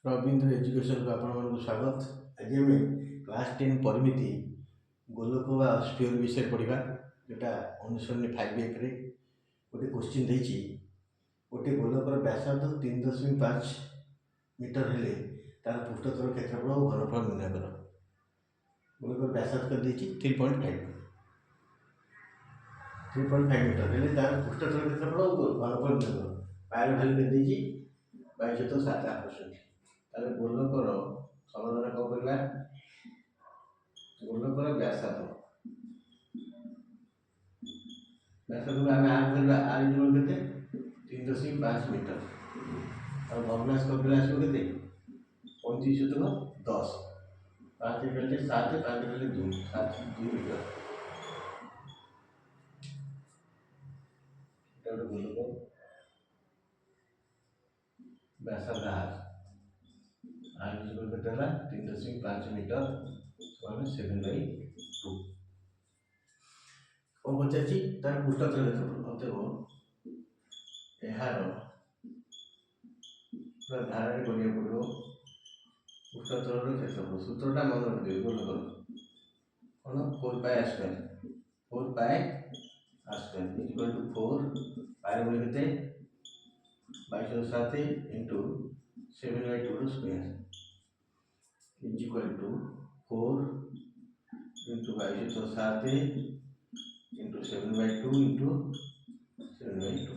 Ravindra education को आपण स्वागत। आज आम क्लास 10 परिमिति गोलक व स्फीयर विषय पढ़ा जोटा 1995 एक गोटे क्वेश्चन देती गोटे गोलकर व्यासार्ध 3.5 मीटर हेले तार पृष्ठतर क्षेत्रफल और घनफल निर्णय कर। गोलकर व्यासार्ध कर 3.5 मीटर हेले तार पृष्ठतर क्षेत्रफल और घनफल निर्णय कर। पायर भैल्यू के 22.7 ताले गोलकर समाधान कौन करवा गोलकर व्यासार्ध को आम आर करवा आर इक्वल के 3.5 मीटर और भग्नांश करदेले आसो के 35/10 5 कले 7 5 कले 2 7 2 मीटर এটা গোলক व्यासार्ध आर इक्वल के 3.5 मीटर 7/2 कौन पचार तार पृष्ठतर क्षेत्रफल यार पूरा धारा करिया पड़ो पृष्ठतर क्षेत्रफल सूत्रटा मन रखिए गोलकर कौन 4 पाए आर इक्वल टू 4 पाए बोले के 22.7 into 7/2 square is equal to 4 into 22.7 into 7/2 into 7/2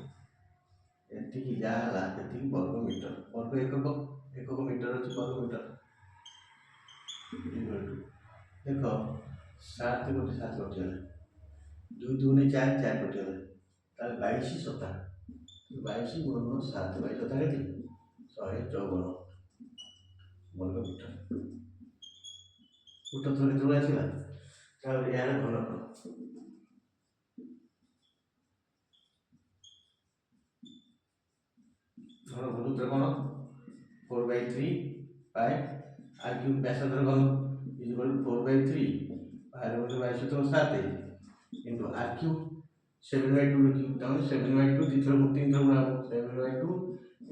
एति जहाँ वर्ग मीटर वर्ग एकक मीटर अच्छे वर्ग मीटर देख 7 गोटे 7 कटिगला 2 2 4 4 कटिगला 22 22 गुणन 7 22 7 के 154 वर्ग मीटर पृष्ठतर केतला आसला यार घनफल सूत्र कौन 4/3 पाए आर क्यूब व्यासार्ध घन इज इक्वल टू 4/3 पाए 22.7 इंटू आर क्यूब 7/2 क्यूब तमें 7/2 3 थर गुणा 7/2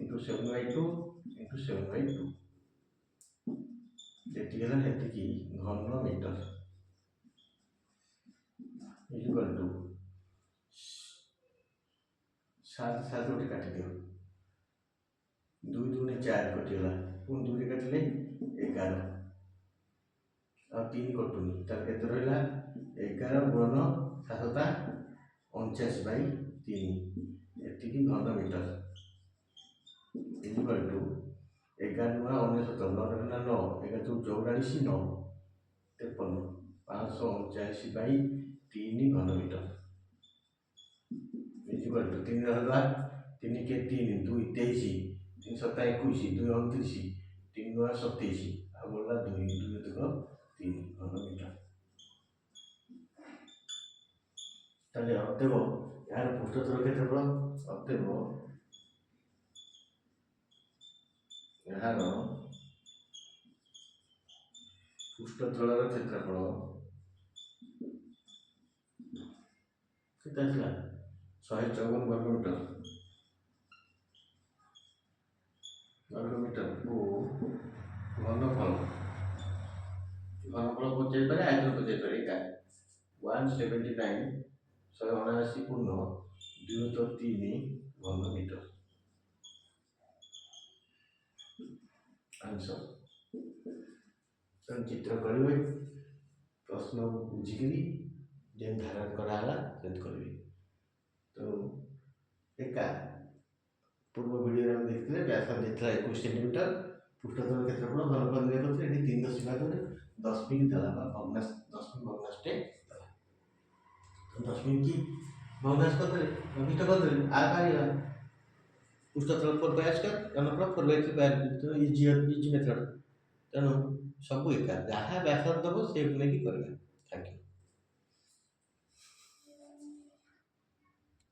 इंटू 7/2 इंटू 7/2 जेती घन मीटर इज इक्वल टू 7 7 गोटे काटी दियो 2 2 4 कटिगला पुणी 2 काटिले 11 और 3 कटुनी तार केते रहिला 11 गुणन 7/49/3 एति घन मीटर इज इक्वल टू 11 गुणा 69 9 11 तो 44 9 53 579/3 घन मीटर इज इक्वल टू 3 रहा 3 के 3 2 23 3 7 21 2 29 3 9 27 आ बोला 2 2 देखो 3 घन मीटर ताले अतएव यार पृष्ठतर क्षेत्रफल अतएव यार पृष्ठतल क्षेत्रफल केते आसला 154 वर्ग मीटर को घनफल पचाई पारे आयतन पचाई पारे का 179 179 पूर्ण 203 घन मीटर आंसर चित्र करेंगे प्रश्न बुझिकी जेन धारा कराला करेंगे तो एका पूर्व वीडियो में देखते व्यासार्ध देता 21 सेंटीमीटर पृष्ठतर क्षेत्रफल घनफल निर्णय करते 3.10 देला भग्नांश 10 भग्नांशटे तो 10 की भग्नांश करते नष्ट करते आ पाइला पृष्ठतल 4/2 घनफल 4/3 तो इजी मेथड तेणु सब एका जहाँ व्यासार्ध दब से नहीं करेंगे। Thank you.